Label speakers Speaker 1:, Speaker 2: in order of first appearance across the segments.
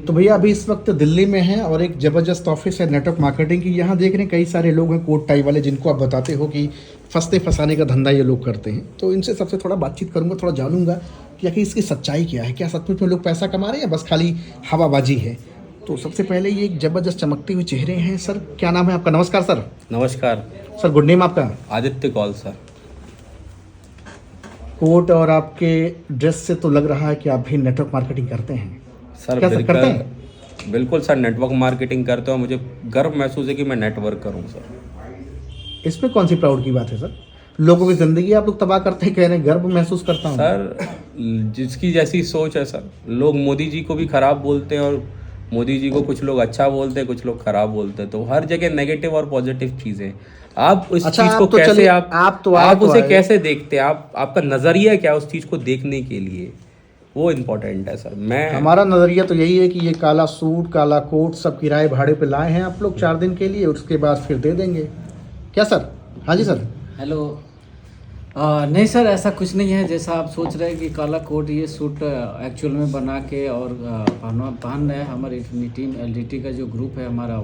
Speaker 1: तो भैया अभी इस वक्त दिल्ली में हैं और एक ज़बरदस्त ऑफिस है नेटवर्क मार्केटिंग की। यहाँ देख रहे हैं कई सारे लोग हैं कोट टाई वाले, जिनको आप बताते हो कि फंसते फंसाने का धंधा ये लोग करते हैं। तो इनसे सबसे थोड़ा बातचीत करूँगा, थोड़ा जानूंगा कि आखिर इसकी सच्चाई क्या है, क्या सचमुच में लोग पैसा कमा रहे हैं या बस खाली हवाबाजी है। तो सबसे पहले ये एक ज़बरदस्त चमकते हुए चेहरे हैं। सर क्या नाम है आपका? नमस्कार सर।
Speaker 2: नमस्कार
Speaker 1: सर गुड नेम आपका?
Speaker 2: आदित्य कौल सर।
Speaker 1: कोट और आपके ड्रेस से तो लग रहा है कि आप भी नेटवर्क मार्केटिंग करते हैं।
Speaker 2: सर
Speaker 1: क्या सर करते हैं?
Speaker 2: बिल्कुल सर, नेटवर्क मार्केटिंग करते हो। मुझे गर्व महसूस है कि मैं नेटवर्क करूं सर।
Speaker 1: इसमें कौन सी प्राउड की बात है सर? लोगों की ज़िंदगी आप लोग तबाह करते हैं, कह रहे हैं गर्व महसूस करता हूँ।
Speaker 2: सर जिसकी जैसी सोच है सर, लोग मोदी जी को भी खराब बोलते हैं और मोदी जी को कुछ लोग अच्छा बोलते हैं, कुछ लोग खराब बोलते हैं। तो हर जगह नेगेटिव और पॉजिटिव चीज़ें। आप उस
Speaker 1: अच्छा,
Speaker 2: चीज़ को
Speaker 1: तो
Speaker 2: कैसे
Speaker 1: चलिए,
Speaker 2: आप उसे कैसे देखते हैं, आपका नज़रिया क्या उस चीज़ को देखने के लिए, वो इम्पोर्टेंट है सर।
Speaker 1: हमारा नज़रिया तो यही है कि ये काला सूट काला कोट सब किराए भाड़े पे लाए हैं आप लोग 4 दिन के लिए, उसके बाद फिर दे देंगे क्या सर? हाँ जी सर।
Speaker 3: हेलो। नहीं सर, ऐसा कुछ नहीं है जैसा आप सोच रहे हैं कि काला कोट ये सूट एक्चुअल में बना के और पहन रहे हैं। हमारी टीम एलडीटी का जो ग्रुप है हमारा,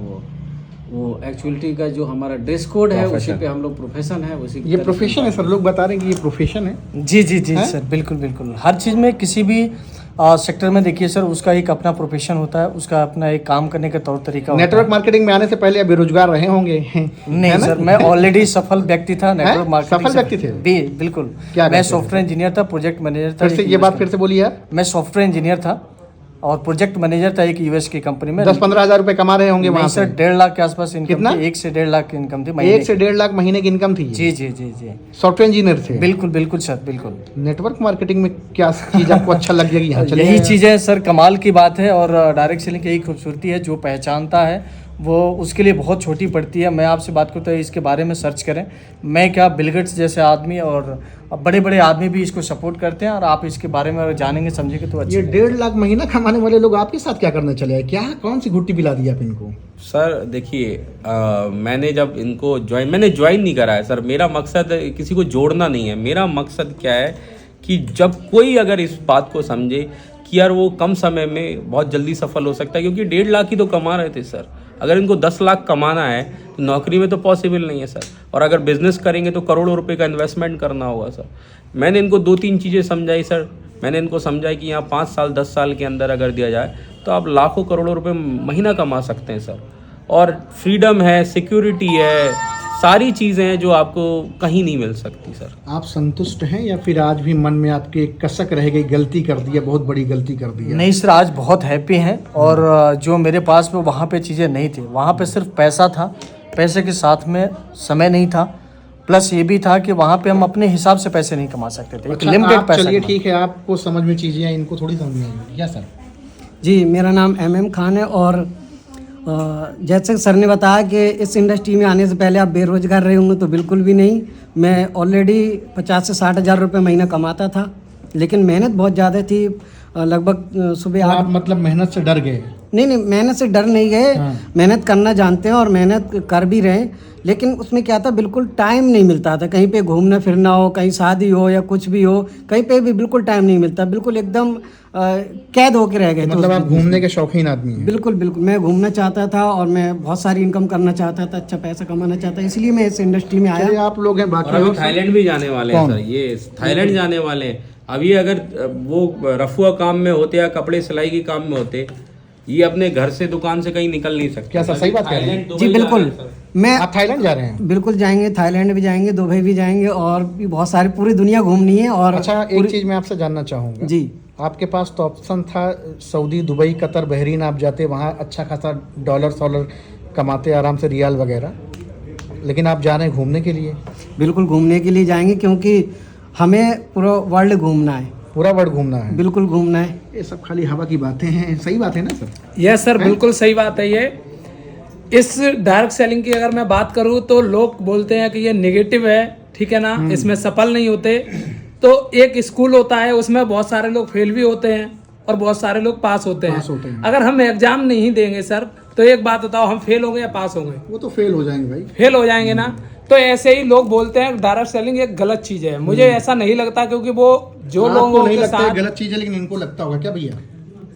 Speaker 3: वो एक्चुअलिटी का जो हमारा ड्रेस कोड है उसी पे हम लोग प्रोफेशन है, उसी
Speaker 1: ये प्रोफेशन है सर, लोग बता रहे हैं कि ये प्रोफेशन है।
Speaker 4: जी जी जी सर, बिल्कुल बिल्कुल। हर चीज़ में किसी भी सेक्टर में देखिए सर, उसका एक अपना प्रोफेशन होता है, उसका अपना एक काम करने का तौर तरीका होता है।
Speaker 1: नेटवर्क मार्केटिंग में आने से पहले आप बेरोजगार रहे होंगे?
Speaker 4: नहीं सर, मैं ऑलरेडी सफल व्यक्ति था नेटवर्क मार्केटिंग।
Speaker 1: सफल व्यक्ति थे?
Speaker 4: बिल्कुल।
Speaker 1: क्या
Speaker 4: मैं सॉफ्टवेयर इंजीनियर था, प्रोजेक्ट मैनेजर था।
Speaker 1: फिर से ये बात फिर से बोलिए आप।
Speaker 4: मैं सॉफ्टवेयर इंजीनियर था और प्रोजेक्ट मैनेजर था एक यूएस की कंपनी में।
Speaker 1: 10-15 हज़ार रुपए कमा रहे होंगे वहाँ
Speaker 4: सर? 1.5 लाख के आसपास इनकम
Speaker 1: कितना?
Speaker 4: थी। 1 से 1.5 लाख की इनकम थी।
Speaker 1: 1 से 1.5 लाख महीने की इनकम थी?
Speaker 4: जी जी जी जी।
Speaker 1: सॉफ्टवेयर इंजीनियर थे?
Speaker 4: बिल्कुल बिल्कुल सर, बिल्कुल।
Speaker 1: नेटवर्क मार्केटिंग में क्या चीज़ आपको अच्छा लग जाएगी? यहाँ
Speaker 4: यही चीज़ है सर, कमाल की बात है। और डायरेक्ट सेलिंग की यही खूबसूरती है, जो पहचानता है वो उसके लिए बहुत छोटी पड़ती है। मैं आपसे बात करता हूँ, इसके बारे में सर्च करें। मैं क्या, बिल गेट्स जैसे आदमी और बड़े बड़े आदमी भी इसको सपोर्ट करते हैं। और आप इसके बारे में अगर जानेंगे समझेंगे तो अच्छा।
Speaker 1: ये 1.5 लाख महीना कमाने वाले लोग आपके साथ क्या करने चले हैं? क्या कौन सी घुट्टी पिला दी आप इनको?
Speaker 2: सर देखिए, मैंने जब इनको मैंने ज्वाइन नहीं करा है सर। मेरा मकसद किसी को जोड़ना नहीं है। मेरा मकसद क्या है कि जब कोई अगर इस बात को समझे कि यार वो कम समय में बहुत जल्दी सफल हो सकता है, क्योंकि 1.5 लाख ही तो कमा रहे थे सर। अगर इनको 10 लाख कमाना है तो नौकरी में तो पॉसिबल नहीं है सर। और अगर बिजनेस करेंगे तो करोड़ों रुपए का इन्वेस्टमेंट करना होगा सर। मैंने इनको 2-3 चीज़ें समझाई सर। मैंने इनको समझाया कि यहाँ 5 साल 10 साल के अंदर अगर दिया जाए तो आप लाखों करोड़ों रुपए महीना कमा सकते हैं सर। और फ्रीडम है, सिक्योरिटी है, सारी चीज़ें हैं जो आपको कहीं नहीं मिल सकती सर।
Speaker 1: आप संतुष्ट हैं या फिर आज भी मन में आपके कसक रह गई, गलती कर दी है, बहुत बड़ी गलती कर दी है?
Speaker 4: नहीं सर, आज बहुत हैप्पी हैं। और जो मेरे पास में वहाँ पे चीज़ें नहीं थी, वहाँ पे सिर्फ पैसा था। पैसे के साथ में समय नहीं था, प्लस ये भी था कि वहाँ पे हम अपने हिसाब से पैसे नहीं कमा सकते थे।
Speaker 1: अच्छा,
Speaker 4: लिमिटेड पैसा।
Speaker 1: चलिए ठीक है, आपको समझ में चीज़ें हैं, इनको थोड़ी समझ में आएंगी क्या सर?
Speaker 3: जी, मेरा नाम MM खान है। और जैसे सर ने बताया कि इस इंडस्ट्री में आने से पहले आप बेरोजगार रहे होंगे, तो बिल्कुल भी नहीं। मैं ऑलरेडी 50 से 60 हज़ार रुपये महीना कमाता था, लेकिन मेहनत बहुत ज़्यादा थी। लगभग सुबह
Speaker 1: आप मतलब मेहनत से डर गए?
Speaker 3: नहीं, मेहनत से डर नहीं गए। मेहनत करना जानते हैं और मेहनत कर भी रहे हैं, लेकिन उसमें क्या था, बिल्कुल टाइम नहीं मिलता था। कहीं पे घूमना फिरना हो, कहीं शादी हो या कुछ भी हो, कहीं पे भी बिल्कुल टाइम नहीं मिलता। बिल्कुल एकदम कैद होके रह गए।
Speaker 1: मतलब आप घूमने के शौकीन आदमी हैं?
Speaker 3: बिल्कुल बिल्कुल। मैं घूमना चाहता था और मैं बहुत सारी इनकम करना चाहता था, अच्छा पैसा कमाना चाहता, इसलिए मैं इस इंडस्ट्री में आया।
Speaker 1: आप लोग हैं बाकी?
Speaker 2: और थाईलैंड भी जाने वाले हैं सर। ये थाईलैंड जाने वाले हैं अभी। अगर वो रफुआ काम में होते या कपड़े सिलाई के काम में होते, ये अपने घर से दुकान से कहीं निकल नहीं सकते।
Speaker 1: क्या सर सही बात कह रहे हैं?
Speaker 3: जी बिल्कुल। मैं
Speaker 1: आप थाईलैंड जा रहे हैं?
Speaker 3: बिल्कुल जाएंगे, थाईलैंड भी जाएंगे, दुबई भी जाएंगे, और भी बहुत सारी पूरी दुनिया घूमनी है। और
Speaker 1: अच्छा, एक चीज़ मैं आपसे जानना चाहूँगा
Speaker 3: जी,
Speaker 1: आपके पास तो ऑप्शन था सऊदी, दुबई, कतर, बहरीन आप जाते, वहाँ अच्छा खासा डॉलर कमाते आराम से, रियाल वगैरह, लेकिन आप जा रहे हैं घूमने के लिए?
Speaker 3: बिल्कुल घूमने के लिए जाएंगे, क्योंकि हमें पूरा वर्ल्ड घूमना है।
Speaker 1: पूरा वर्ल्ड घूमना है?
Speaker 3: बिल्कुल घूमना है।
Speaker 1: ये सब खाली हवा की बातें हैं, सही बात है ना सर?
Speaker 5: यस सर, बिल्कुल सही बात है। ये इस डायरेक्ट सेलिंग की अगर मैं बात करूँ तो लोग बोलते हैं कि ये नेगेटिव है, ठीक है ना, इसमें सफल नहीं होते। तो एक स्कूल होता है, उसमें बहुत सारे लोग फेल भी होते हैं और बहुत सारे लोग पास होते हैं। अगर हम एग्जाम नहीं देंगे सर, तो एक बात बताओ, हम फेल होंगे या पास होंगे?
Speaker 1: वो तो फेल हो जाएंगे भाई।
Speaker 5: फेल हो जाएंगे ना। तो ऐसे ही लोग बोलते हैं डायरेक्ट सेलिंग एक गलत चीज है। मुझे ऐसा नहीं लगता, क्योंकि वो जो लोगों
Speaker 1: नहीं
Speaker 5: के
Speaker 1: लगता है
Speaker 5: साथ
Speaker 1: गलत चीज है, लेकिन इनको लगता होगा क्या भैया?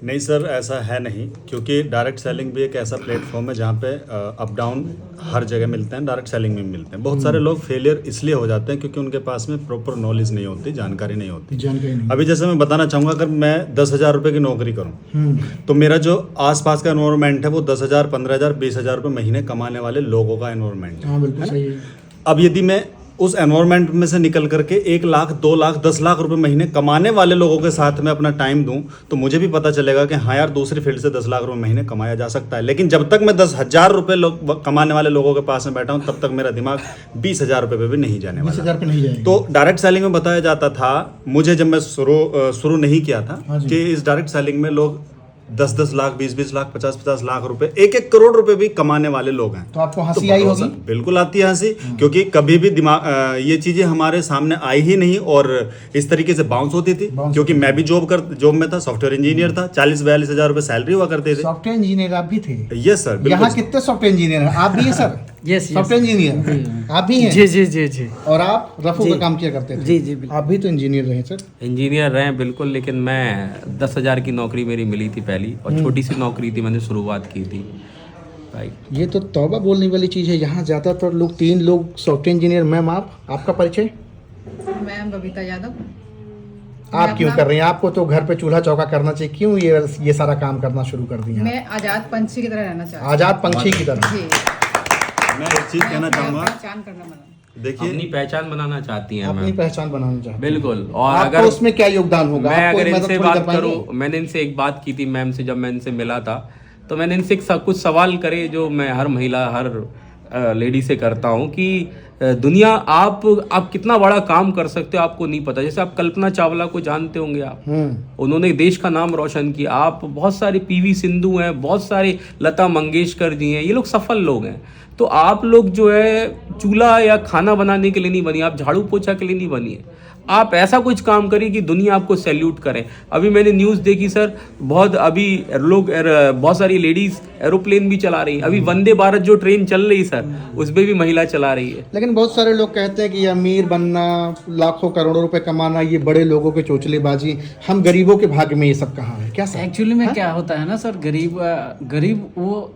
Speaker 6: नहीं सर, ऐसा है नहीं, क्योंकि डायरेक्ट सेलिंग भी एक ऐसा प्लेटफॉर्म है जहाँ पे अप डाउन हर जगह मिलते हैं, डायरेक्ट सेलिंग में मिलते हैं। बहुत सारे लोग फेलियर इसलिए हो जाते हैं क्योंकि उनके पास में प्रॉपर नॉलेज नहीं होती, जानकारी नहीं होती।
Speaker 1: जानकारी नहीं।
Speaker 6: अभी जैसे मैं बताना चाहूँगा, अगर मैं 10,000 रुपये की नौकरी करूँ तो मेरा जो आसपास का एनवायरनमेंट है वो 10,000, 15,000, 20,000 रुपये महीने कमाने वाले लोगों का एनवायरनमेंट है।
Speaker 1: हाँ बिल्कुल सही है।
Speaker 6: अब यदि मैं उस एनवायरनमेंट में से निकल करके 1 लाख, 2 लाख, 10 लाख रुपए महीने कमाने वाले लोगों के साथ में अपना टाइम दूं तो मुझे भी पता चलेगा कि हाँ यार, दूसरी फील्ड से 10 लाख रुपए महीने कमाया जा सकता है। लेकिन जब तक मैं 10,000 रुपए कमाने वाले लोगों के पास में बैठा हूं, तब तक मेरा दिमाग 20,000 रुपए पे भी नहीं जाने वाला।
Speaker 1: 20,000 पे नहीं जाएगा।
Speaker 6: तो डायरेक्ट सेलिंग में बताया जाता था मुझे, जब मैं शुरू नहीं किया था,
Speaker 1: हाँ जी।
Speaker 6: कि इस डायरेक्ट सेलिंग में लोग 10-10 लाख, 20-20 लाख, 50-50 लाख रुपए, 1-1 करोड़ रुपए भी कमाने वाले लोग हैं।
Speaker 1: तो आपको हंसी आई होगी?
Speaker 6: बिल्कुल आती है हंसी, क्योंकि कभी भी दिमाग ये चीजें हमारे सामने आई ही नहीं और इस तरीके से बाउंस होती थी। क्योंकि मैं भी जॉब में था, सॉफ्टवेयर इंजीनियर था, 40-42 हजार रुपए सैलरी हुआ करते थे।
Speaker 1: सॉफ्टवेयर इंजीनियर आप भी थे?
Speaker 6: यस सर,
Speaker 1: यहाँ कितने सॉफ्टवेयर इंजीनियर हैं? आप भी हैं सर?
Speaker 3: यस
Speaker 1: सॉफ्टवेयर इंजीनियर आप भी हैं?
Speaker 4: जी जी जी जी।
Speaker 1: और आप रफू का काम किया करते थे?
Speaker 3: जी जी बिल्कुल।
Speaker 1: आप भी तो इंजीनियर रहे सर?
Speaker 2: इंजीनियर रहे बिल्कुल, लेकिन मैं 10,000 की नौकरी मेरी मिली थी पहली, और छोटी सी नौकरी थी, मैंने शुरुआत की थी भाई।
Speaker 1: ये तो तौबा बोलने वाली चीज़ है। यहाँ ज़्यादातर लोग 3 लोग सॉफ्टवेयर इंजीनियर। मैम आपका परिचय?
Speaker 7: मैं बबीता यादव।
Speaker 1: आप क्यों कर रही हैं? आपको तो घर पे चूल्हा चौका करना चाहिए, क्यों ये सारा काम करना शुरू कर दिया?
Speaker 7: मैं आजाद पंछी की तरह रहना चाहती हूँ।
Speaker 1: आजाद पंछी की तरह।
Speaker 7: जी,
Speaker 6: मैं एक चीज कहना चाहूंगा,
Speaker 7: पहचान करना बना।
Speaker 6: देखिए
Speaker 2: अपनी पहचान बनाना चाहती हैं
Speaker 1: अपनी
Speaker 2: मैम,
Speaker 1: पहचान बनाना चाहते हैं।
Speaker 2: बिल्कुल। और
Speaker 1: आपका
Speaker 2: अगर
Speaker 1: उसमें क्या योगदान होगा?
Speaker 2: मैं
Speaker 1: आपको
Speaker 2: अगर
Speaker 1: मदद
Speaker 2: इनसे
Speaker 1: थोड़ी कर
Speaker 2: बात
Speaker 1: पाएंगे?
Speaker 2: करूं, मैंने इनसे एक बात की थी मैम से, जब मैं इनसे मिला था तो मैंने इनसे कुछ सवाल करे जो मैं हर महिला, हर लेडी से करता हूं कि दुनिया, आप कितना बड़ा काम कर सकते हो आपको नहीं पता। जैसे आप कल्पना चावला को जानते होंगे आप, उन्होंने देश का नाम रोशन किया। आप बहुत सारे पीवी सिंधु हैं, बहुत सारे लता मंगेशकर जी हैं, ये लोग सफल लोग हैं। तो आप लोग जो है चूल्हा या खाना बनाने के लिए नहीं बनी, आप झाड़ू पोछा के लिए नहीं बनी है। आप ऐसा कुछ काम करिए कि दुनिया आपको सैल्यूट करे। अभी मैंने न्यूज़ देखी सर, बहुत सारी लेडीज एरोप्लेन भी चला रही हैं। अभी वंदे भारत जो ट्रेन चल रही सर, उसमें भी महिला चला रही है।
Speaker 1: लेकिन बहुत सारे लोग कहते हैं कि ये अमीर बनना, लाखों करोड़ों रुपए कमाना, ये बड़े लोगों के चोचलेबाजी, हम गरीबों के भाग्य में ये सब कहाँ है? क्या सर?
Speaker 3: एक्चुअली में क्या होता है ना सर, गरीब वो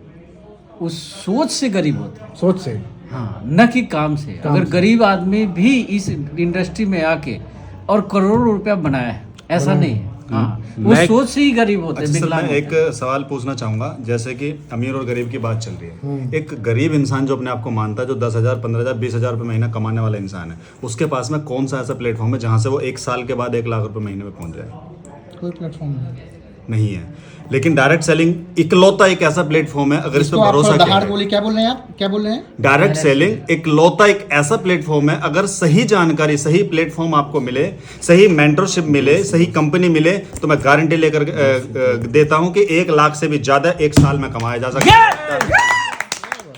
Speaker 3: उस सोच से गरीब होते हैं,
Speaker 1: सोच से,
Speaker 3: हाँ, न कि काम से। अगर गरीब आदमी भी इस इंडस्ट्री में आके और करोड़ों रुपया बनाया है, ऐसा नहीं है। हाँ, वो सोच से ही गरीब होते हैं,
Speaker 6: अच्छा सर,
Speaker 3: विकलांग
Speaker 6: मैं
Speaker 3: होते हैं।
Speaker 6: एक सवाल पूछना चाहूंगा। जैसे कि अमीर और गरीब की बात चल रही है, एक गरीब इंसान जो अपने आप को मानता है, जो 10,000, 15,000, 20,000 रुपये महीना कमाने वाला इंसान है, उसके पास में कौन सा ऐसा प्लेटफॉर्म है जहाँ से वो 1 साल के बाद 1 लाख रुपये महीने में पहुंच जाए?
Speaker 1: कोई प्लेटफॉर्म
Speaker 6: नहीं है। लेकिन डायरेक्ट सेलिंग इकलौता एक ऐसा प्लेटफॉर्म है, अगर इस पर भरोसा किया
Speaker 1: दहाड़
Speaker 6: जाए।
Speaker 1: बोली, क्या बोल रहे हैं आप? क्या बोल रहे हैं?
Speaker 6: डायरेक्ट सेलिंग इकलौता एक ऐसा प्लेटफॉर्म है, अगर सही जानकारी, सही प्लेटफॉर्म आपको मिले, सही मेंटरशिप मिले, सही कंपनी मिले, तो मैं गारंटी लेकर देता हूं कि 1 लाख से भी ज्यादा 1 साल में कमाया जा सकता है।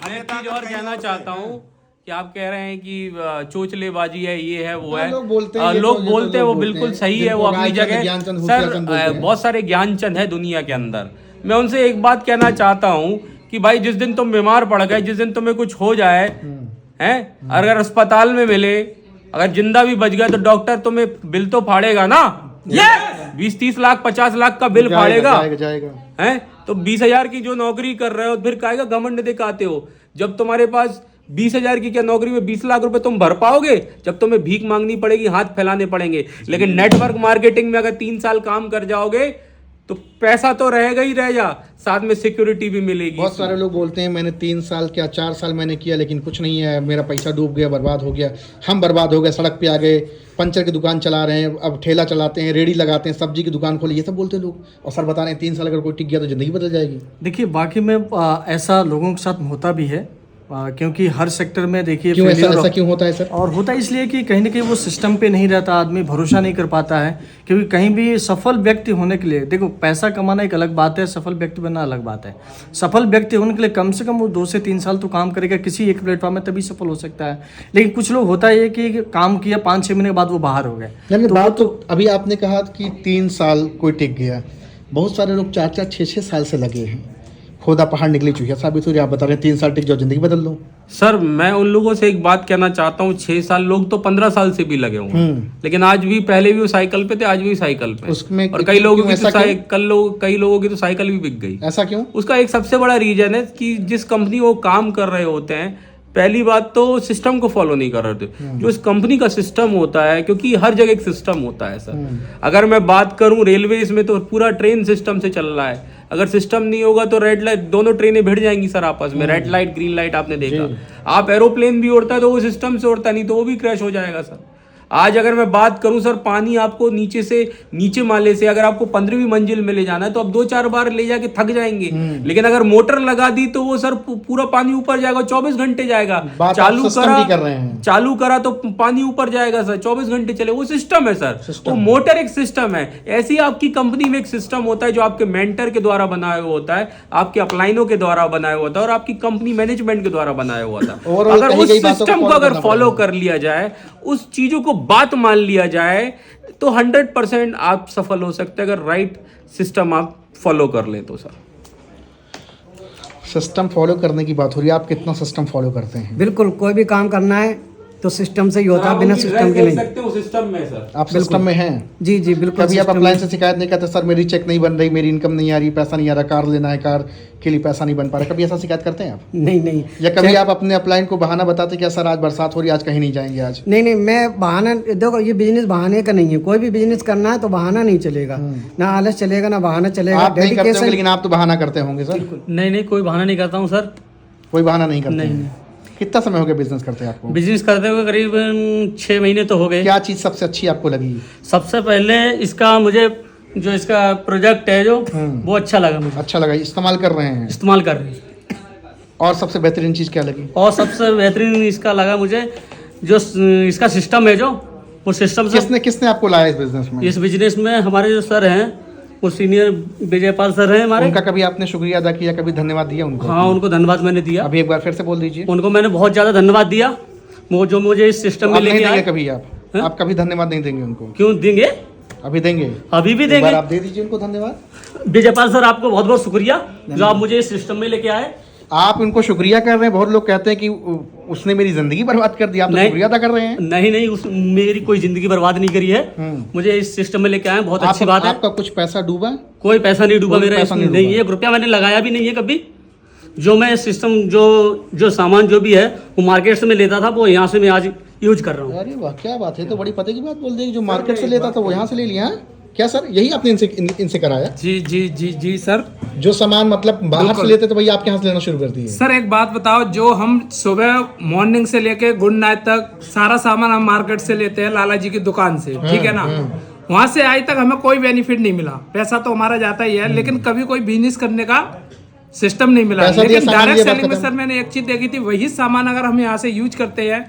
Speaker 2: मैं एक चीज और कहना चाहता हूँ कि आप कह रहे हैं कि चोचलेबाजी है, ये है, वो है।
Speaker 1: लोग बोलते हैं,
Speaker 2: लोग बोलते हैं, वो बिल्कुल सही है, वो अपनी जगह।
Speaker 1: ज्ञानचंद हुसियारचंद बोलते
Speaker 2: सर
Speaker 1: हैं।
Speaker 2: बहुत सारे ज्ञानचंद है दुनिया के अंदर। मैं उनसे एक बात कहना चाहता हूँ कि भाई, जिस दिन तुम बीमार पड़ गए, जिस दिन तुम्हें कुछ हो जाए, हैं, अगर अस्पताल में मिले, अगर जिंदा भी बच गया, तो डॉक्टर तुम्हें बिल तो फाड़ेगा ना। ये 20-30 लाख, 50 लाख का बिल फाड़ेगा, हैं? तो 20,000 की जो नौकरी कर रहे हो, फिर काहेगा घमंड दिखाते हो? जब तुम्हारे पास 20,000 की क्या नौकरी में 20 लाख रुपए तुम भर पाओगे? जब तुम्हें भीख मांगनी पड़ेगी, हाथ फैलाने पड़ेंगे। लेकिन नेटवर्क मार्केटिंग में अगर 3 साल काम कर जाओगे तो पैसा तो रहेगा ही रहेगा, साथ में सिक्योरिटी भी मिलेगी।
Speaker 1: बहुत सारे लोग बोलते हैं मैंने 3 साल क्या 4 साल मैंने किया, लेकिन कुछ नहीं है, मेरा पैसा डूब गया, बर्बाद हो गया, हम बर्बाद हो गए, सड़क पे आ गए, पंचर की दुकान चला रहे हैं, अब ठेला चलाते हैं, रेडी लगाते हैं, सब्जी की दुकान खोली, ये सब बोलते हैं लोग। और सर बता रहे हैं 3 साल अगर कोई टिक गया तो ज़िंदगी बदल जाएगी।
Speaker 4: देखिए, बाकी में ऐसा लोगों के साथ होता भी है, क्योंकि हर सेक्टर में देखिए
Speaker 1: क्यों
Speaker 4: failure
Speaker 1: ऐसा क्यों होता है सर?
Speaker 4: और होता इसलिए कि कहीं ना कहीं वो सिस्टम पे नहीं रहता, आदमी भरोसा नहीं कर पाता है। क्योंकि कहीं भी सफल व्यक्ति होने के लिए, देखो, पैसा कमाना एक अलग बात है, सफल व्यक्ति बनना अलग बात है। सफल व्यक्ति होने के लिए कम से कम वो 2 से 3 साल तो काम करेगा किसी एक प्लेटफॉर्म में, तभी सफल हो सकता है। लेकिन कुछ लोग होता है कि काम किया, 5-6 महीने के बाद वो बाहर हो गए।
Speaker 1: लेकिन बात तो अभी आपने कहा कि 3 साल कोई टिक गया, बहुत सारे लोग 4-4, 6-6 साल से लगे हैं। खोदा पहाड़ निकली चुहिया साबित हो रही। आप बता रहे हैं 3 साल टिक जाओ जिंदगी बदल लो।
Speaker 2: सर मैं उन लोगों से एक बात कहना चाहता हूँ, 6 साल, लोग तो 15 साल से भी लगे होंगे, लेकिन आज भी, पहले भी वो साइकिल पे थे, आज भी साइकिल पे।
Speaker 1: उसमें
Speaker 2: और कई लोगों की
Speaker 1: ऐसा
Speaker 2: तो
Speaker 1: क्यों?
Speaker 2: कई लोगों की तो साइकिल भी बिक गई।
Speaker 1: ऐसा क्यों?
Speaker 2: उसका एक सबसे बड़ा रीजन है कि जिस कंपनी वो काम कर रहे होते हैं, पहली बात तो सिस्टम को फॉलो नहीं कर रहे थे। जो इस कंपनी का सिस्टम होता है, क्योंकि हर जगह एक सिस्टम होता है सर। अगर मैं बात करूं रेलवे में, तो पूरा ट्रेन सिस्टम से चल रहा है। अगर सिस्टम नहीं होगा तो रेड लाइट, दोनों ट्रेनें भिड़ जाएंगी सर आपस में। रेड लाइट ग्रीन लाइट आपने देखा। आप एरोप्लेन भी उड़ता है तो वो सिस्टम से उड़ता, नहीं तो वो भी क्रैश हो जाएगा सर। आज अगर मैं बात करूं सर, पानी आपको नीचे माले से अगर आपको 15वीं मंजिल में ले जाना है तो आप 2-4 बार ले जाके थक जाएंगे। लेकिन अगर मोटर लगा दी तो वो सर पूरा पानी ऊपर जाएगा, 24 घंटे जाएगा। चालू करा तो पानी ऊपर जाएगा सर, 24 घंटे चले। वो सिस्टम है सर, वो मोटर एक सिस्टम है। ऐसी आपकी कंपनी में एक सिस्टम होता है जो आपके मेंटर के द्वारा बनाया हुआ होता है, आपके अपलाइनों के द्वारा बनाया हुआ होता है और आपकी कंपनी मैनेजमेंट के द्वारा बनाया हुआ था। अगर उस सिस्टम को अगर फॉलो कर लिया जाए, उस चीजों को बात मान लिया जाए, तो 100% आप सफल हो सकते हैं, अगर राइट सिस्टम आप फॉलो कर ले तो सर।
Speaker 1: सिस्टम फॉलो करने की बात हो रही है, आप कितना सिस्टम फॉलो करते हैं?
Speaker 8: बिल्कुल, कोई भी काम करना है तो सिस्टम से ही होता है, बिना सिस्टम के नहीं।
Speaker 2: सकते हो सिस्टम में सर।
Speaker 1: आप सिस्टम में हैं?
Speaker 8: जी जी बिल्कुल।
Speaker 1: कभी आप अप्लायंस से शिकायत नहीं करते, सर मेरी चेक नहीं बन रही, मेरी इनकम नहीं आ रही, पैसा नहीं आ रहा, कार लेना है, कार के लिए पैसा नहीं बन पा रहा, कभी ऐसा शिकायत करते हैं आप?
Speaker 8: नहीं।
Speaker 1: या कभी आप अपने अप्लायंस को बहाना बताते क्या सर आज बरसात हो रही है, आज कहीं नहीं जाएंगे आज?
Speaker 8: नहीं, मैं बहाना, देखो ये बिजनेस बहाने का नहीं है। कोई भी बिजनेस करना है तो बहाना नहीं चलेगा, ना आलस चलेगा ना बहाना चलेगा।
Speaker 1: आप नहीं करते होंगे, लेकिन आप तो बहाना करते होंगे सर।
Speaker 3: नहीं, कोई बहाना नहीं करता हूँ सर।
Speaker 1: कोई बहाना नहीं करते हैं। कितना समय हो गया बिजनेस करते हैं आपको?
Speaker 3: बिजनेस करते हुए करीब 6 महीने तो हो गए।
Speaker 1: क्या चीज़ सबसे अच्छी आपको लगी?
Speaker 3: सबसे पहले इसका मुझे जो इसका प्रोजेक्ट है जो वो अच्छा लगा मुझे।
Speaker 1: अच्छा लगा, इस्तेमाल कर रहे हैं?
Speaker 3: इस्तेमाल कर रहे हैं।
Speaker 1: और सबसे बेहतरीन चीज़ क्या लगी?
Speaker 3: और सबसे बेहतरीन इसका लगा मुझे जो इसका सिस्टम है, जो वो सिस्टम से
Speaker 1: किसने आपको लाया इस बिजनेस में?
Speaker 3: इस बिजनेस में हमारे जो सर हैं, वो सीनियर विजयपाल सर हैं हमारे।
Speaker 1: उनका कभी आपने शुक्रिया अदा किया, कभी धन्यवाद दिया उनको?
Speaker 3: हाँ, उनको धन्यवाद मैंने दिया।
Speaker 1: अभी एक बार फिर से बोल दीजिए।
Speaker 3: उनको मैंने बहुत ज़्यादा धन्यवाद दिया, वो जो मुझे इस सिस्टम में लेके आए।
Speaker 1: कभी आप कभी धन्यवाद नहीं देंगे उनको?
Speaker 3: क्यों देंगे,
Speaker 1: अभी देंगे,
Speaker 3: अभी भी देंगे।
Speaker 1: आप दे दीजिए उनको धन्यवाद।
Speaker 3: विजयपाल सर, आपको बहुत बहुत शुक्रिया जो आप मुझे इस सिस्टम में लेके आए।
Speaker 1: आप उनको शुक्रिया कर रहे हैं, बहुत लोग कहते हैं कि उसने मेरी जिंदगी बर्बाद कर दी, आप तो शुक्रिया अदा कर रहे हैं।
Speaker 3: नहीं, मेरी कोई जिंदगी बर्बाद नहीं करी है। मुझे इस सिस्टम में लेके आए, बहुत अच्छी बात है।
Speaker 1: आपका कुछ पैसा डूबा?
Speaker 3: कोई पैसा नहीं डूबा मेरा, नहीं, 1 रुपया मैंने लगाया भी नहीं है कभी। जो मैं सिस्टम जो सामान जो भी है वो मार्केट से मैं लेता था, वो यहाँ से मैं आज यूज कर रहा हूँ।
Speaker 1: अरे वाह, क्या बात है, तो बड़ी पते की बात बोल दी। जो मार्केट से लेता था वो यहाँ से ले लिया? क्या सर, यही आपने इनसे कराया?
Speaker 5: जी सर।
Speaker 1: जो सामान मतलब बाहर से लेते तो भैया आपके यहाँ से लेना शुरू कर दिए?
Speaker 5: सर एक बात बताओ, जो हम सुबह मॉर्निंग से लेके गुड नाइट तक सारा सामान हम मार्केट से लेते हैं, लाला जी की दुकान से, ठीक है ना। वहां से आज तक हमें कोई बेनिफिट नहीं मिला। पैसा तो हमारा जाता ही है, लेकिन कभी कोई बिजनेस करने का सिस्टम नहीं मिला। लेकिन डायरेक्ट सेलिंग में सर मैंने एक चीज देखी थी, वही सामान अगर हम यहाँ से यूज करते हैं,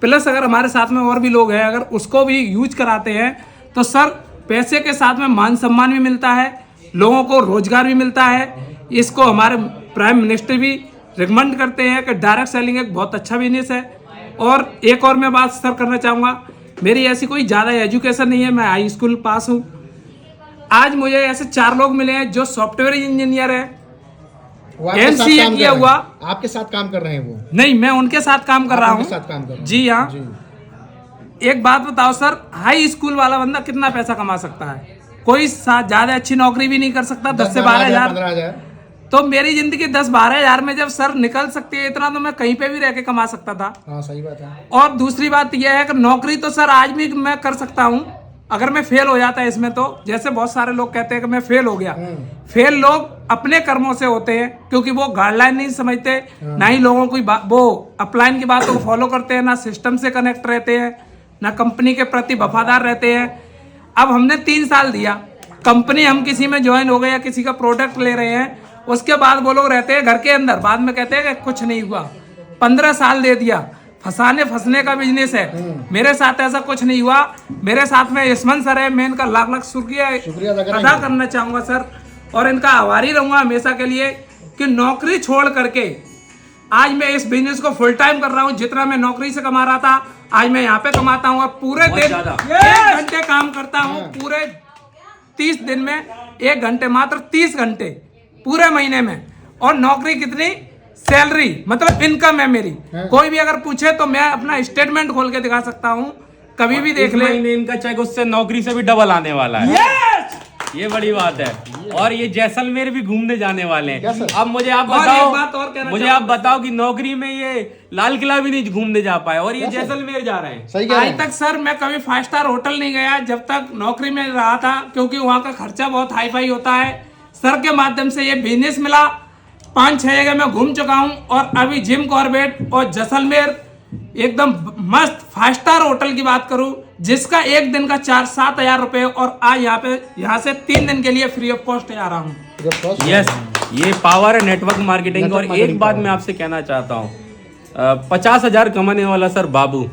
Speaker 5: प्लस अगर हमारे साथ में और भी लोग हैं, अगर उसको भी यूज कराते हैं, तो सर पैसे के साथ में मान सम्मान भी मिलता है, लोगों को रोजगार भी मिलता है। इसको हमारे प्राइम मिनिस्टर भी रिकमेंड करते हैं कि डायरेक्ट सेलिंग एक बहुत अच्छा बिजनेस है। और एक और मैं बात सर करना चाहूँगा, मेरी ऐसी कोई ज़्यादा एजुकेशन नहीं है, मैं हाई स्कूल पास हूँ। आज मुझे ऐसे 4 लोग मिले हैं जो सॉफ्टवेयर इंजीनियर है, MCA किया हुआ।
Speaker 1: आपके साथ काम कर रहे हैं वो?
Speaker 5: नहीं, मैं उनके साथ काम कर रहा हूँ। जी हाँ। एक बात बताओ सर, हाई स्कूल वाला बंदा कितना पैसा कमा सकता है? कोई ज्यादा अच्छी नौकरी भी नहीं कर सकता। 10 से 12 हजार। तो मेरी जिंदगी 10-12 हजार में जब सर निकल सकती है इतना, तो मैं कहीं पे भी रह के कमा सकता था।
Speaker 1: हाँ, सही बात है।
Speaker 5: और दूसरी बात यह है कि नौकरी तो सर आज भी मैं कर सकता हूँ, अगर मैं फेल हो जाता है इसमें तो। जैसे बहुत सारे लोग कहते हैं कि मैं फेल हो गया। फेल लोग अपने कर्मों से होते हैं, क्योंकि वो गाइडलाइन नहीं समझते, ना ही लोगों की वो अपलाइन की बातों को फॉलो करते हैं, ना सिस्टम से कनेक्ट रहते हैं, ना कंपनी के प्रति वफादार रहते हैं। अब हमने 3 साल दिया, कंपनी हम किसी में ज्वाइन हो गए या किसी का प्रोडक्ट ले रहे हैं, उसके बाद वो लोग रहते हैं घर के अंदर, बाद में कहते हैं कि कुछ नहीं हुआ। 15 साल दे दिया, फंसने का बिजनेस है। मेरे साथ ऐसा कुछ नहीं हुआ। मेरे साथ में यशवंत सर है, मैं इनका लाख शुक्रिया अदा करना चाहूंगा सर, और इनका आभारी रहूंगा हमेशा के लिए कि नौकरी छोड़ करके आज मैं इस बिजनेस को फुल टाइम कर रहा हूँ। जितना मैं नौकरी से कमा रहा था, आज मैं यहाँ पे कमाता हूँ। पूरे दिन 1 घंटे काम करता हूँ, पूरे 30 दिन में 1 घंटे, मात्र 30 घंटे पूरे महीने में। और नौकरी कितनी, सैलरी मतलब इनकम है मेरी। कोई भी अगर पूछे तो मैं अपना स्टेटमेंट खोल के दिखा सकता हूँ, कभी भी देख
Speaker 2: इस
Speaker 5: ले।
Speaker 2: महीने इनका चेक उससे नौकरी से भी डबल आने वाला है। ये बड़ी बात है। और ये जैसलमेर भी घूमने जाने वाले हैं। अब मुझे आप
Speaker 5: और
Speaker 2: बताओ,
Speaker 5: एक बात और कहना
Speaker 2: मुझे आप बताओ कि नौकरी में ये लाल किला भी नहीं घूमने जा पाए और ये जैसलमेर जा रहे हैं।
Speaker 1: सही कह रहे
Speaker 5: आज तक सर मैं कभी 5 स्टार होटल नहीं गया जब तक नौकरी में रहा था, क्योंकि वहाँ का खर्चा बहुत हाई फाई होता है। सर के माध्यम से ये बिजनेस मिला, 5-6 जगह मैं घूम चुका हूँ और अभी जिम कॉर्बेट और जैसलमेर एकदम मस्त 5 स्टार होटल की बात करूं जिसका एक दिन का 7 हजार रुपए, और आज यहाँ से 3 दिन के लिए फ्री ऑफ कॉस्ट आ रहा हूँ।
Speaker 2: यस, ये पावर है नेटवर्क मार्केटिंग। और एक बात मैं आपसे कहना चाहता हूँ, 50,000 कमाने वाला सर बाबू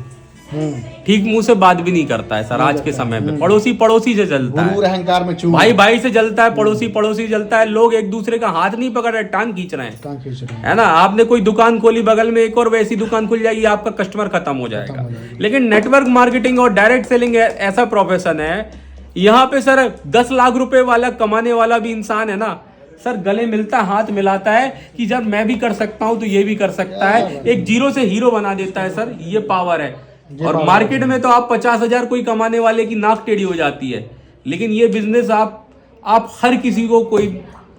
Speaker 2: ठीक मुंह से बात भी नहीं करता है सर। आज के समय में पड़ोसी पड़ोसी से जलता है,
Speaker 1: गुरूर अहंकार में चूर,
Speaker 2: भाई भाई से जलता है, पड़ोसी पड़ोसी जलता है। लोग एक दूसरे का हाथ नहीं पकड़ रहे, टांग खींच रहे हैं,
Speaker 1: टांग खींच रहे हैं।
Speaker 2: है ना। आपने कोई दुकान खोली, बगल में एक और वैसी दुकान खुल जाएगी, आपका कस्टमर खत्म हो जाएगा। लेकिन नेटवर्क मार्केटिंग और डायरेक्ट सेलिंग ऐसा प्रोफेशन है, यहाँ पे सर 10 लाख रुपए वाला कमाने वाला भी इंसान है ना सर, गले मिलता है, हाथ मिलाता है कि जब मैं भी कर सकता हूँ तो ये भी कर सकता है। एक जीरो से हीरो बना देता है सर, ये पावर है। और मार्केट में तो आप 50,000 कोई कमाने वाले की नाक टेढ़ी हो जाती है, लेकिन ये बिजनेस आप हर किसी को कोई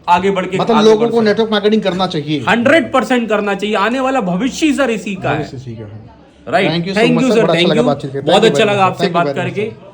Speaker 2: आगे बढ़ के
Speaker 1: मतलब लोगों को नेटवर्क मार्केटिंग करना चाहिए,
Speaker 2: 100% करना चाहिए। आने वाला भविष्य सर इसी का है।
Speaker 1: सीखा है।
Speaker 2: Right,
Speaker 1: Thank you so
Speaker 2: thank
Speaker 1: much
Speaker 2: you
Speaker 1: sir,
Speaker 2: sir,
Speaker 1: बड़ा अच्छा
Speaker 2: थैंक
Speaker 1: लगा
Speaker 2: यू,
Speaker 1: बातचीत करके।
Speaker 2: बहुत
Speaker 1: Thank you
Speaker 2: अच्छा
Speaker 1: very
Speaker 2: लगा
Speaker 1: much,
Speaker 2: आपसे
Speaker 1: thank you
Speaker 2: बात
Speaker 1: very much,
Speaker 2: करके।
Speaker 1: sir.